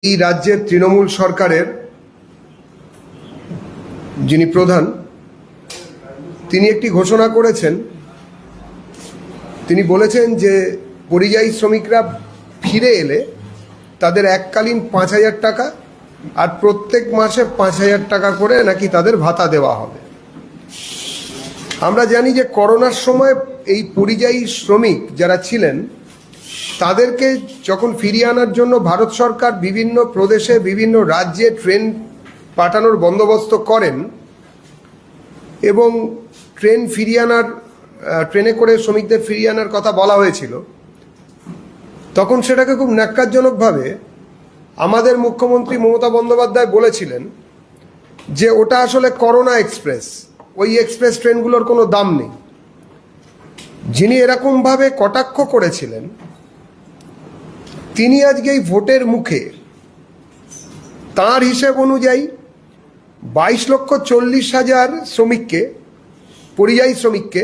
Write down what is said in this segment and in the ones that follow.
এই রাজ্যের তৃণমূল সরকারের যিনি প্রধান, তিনি একটি ঘোষণা করেছেন। তিনি বলেছেন যে পরিযায়ী শ্রমিকরা ফিরে এলে তাদের এককালীন ৫,০০০ টাকা আর প্রত্যেক মাসে ৫,০০০ টাকা করে নাকি তাদের ভাতা দেওয়া হবে। আমরা জানি যে করোনার সময় এই পরিযায়ী শ্রমিক যারা ছিলেন তাদেরকে যখন ফিরিয়ে আনার জন্য ভারত সরকার বিভিন্ন প্রদেশে বিভিন্ন রাজ্যে ট্রেন পাঠানোর বন্দোবস্ত করেন এবং ট্রেনে করে শ্রমিকদের ফিরিয়ে আনার কথা বলা হয়েছিল, তখন সেটাকে খুব ন্যাক্কারজনকভাবে আমাদের মুখ্যমন্ত্রী মমতা বন্দ্যোপাধ্যায় বলেছিলেন যে ওটা আসলে করোনা এক্সপ্রেস, ওই এক্সপ্রেস ট্রেনগুলোর কোনো দাম নেই। যিনি এরকমভাবে কটাক্ষ করেছিলেন তিনি আজকে এই ভোটের মুখে তাঁর হিসেব অনুযায়ী 22,40,000 শ্রমিককে, পরিযায়ী শ্রমিককে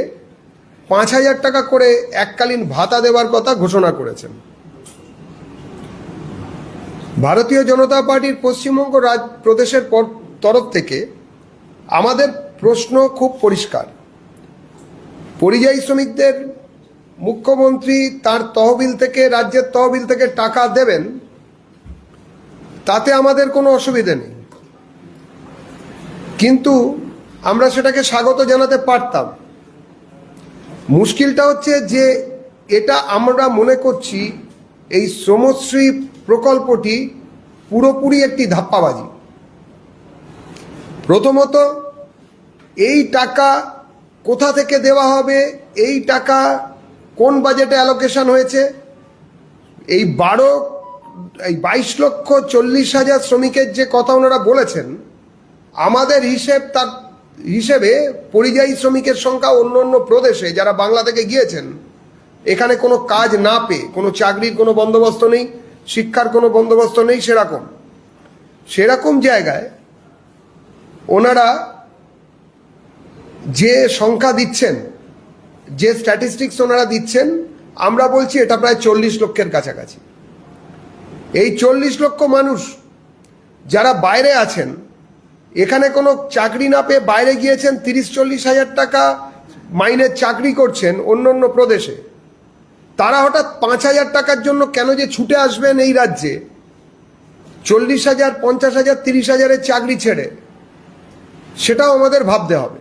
৫,০০০ টাকা করে এককালীন ভাতা দেওয়ার কথা ঘোষণা করেছেন। ভারতীয় জনতা পার্টির পশ্চিমবঙ্গ প্রদেশের তরফ থেকে আমাদের প্রশ্ন খুব পরিষ্কার। পরিযায়ী শ্রমিকদের মুখ্যমন্ত্রী তার তহবিল থেকে, রাজ্যের তহবিল থেকে টাকা দেবেন, তাতে আমাদের কোনো অসুবিধে নেই, কিন্তু আমরা সেটাকে স্বাগত জানাতে পারতাম। মুশকিলটা হচ্ছে যে এটা আমরা মনে করছি এই শ্রমশ্রী প্রকল্পটি পুরোপুরি একটি ধাপ্পাবাজি। প্রথমত, এই টাকা কোথা থেকে দেওয়া হবে, এই টাকা কোন বাজেটে অ্যালোকেশন হয়েছে, এই 22,40,000 শ্রমিকের যে কথা ওনারা বলেছেন, আমাদের তার হিসেবে পরিযায়ী শ্রমিকের সংখ্যা অন্য অন্য প্রদেশে যারা বাংলা থেকে গিয়েছেন, এখানে কোনো কাজ না পেয়ে, কোনো চাকরির কোনো বন্দোবস্ত নেই, শিক্ষার কোনো বন্দোবস্ত নেই, সেরকম জায়গায় ওনারা যে সংখ্যা দিচ্ছেন, যে স্ট্যাটিস্টিক্স ওনারা দিচ্ছেন, আমরা বলছি এটা প্রায় 40 লক্ষের কাছাকাছি। এই 40 লক্ষ মানুষ যারা বাইরে আছেন, এখানে কোনো চাকরি না পেয়ে বাইরে গিয়েছেন, 30-40 হাজার টাকা মাইনের চাকরি করছেন অন্য অন্য প্রদেশে, তারা হঠাৎ 5,০০০ টাকার জন্য কেন যে ছুটে আসবেন এই রাজ্যে 40,000, 50,000, 30,000-এর চাকরি ছেড়ে, সেটাও আমাদের ভাবতে হবে।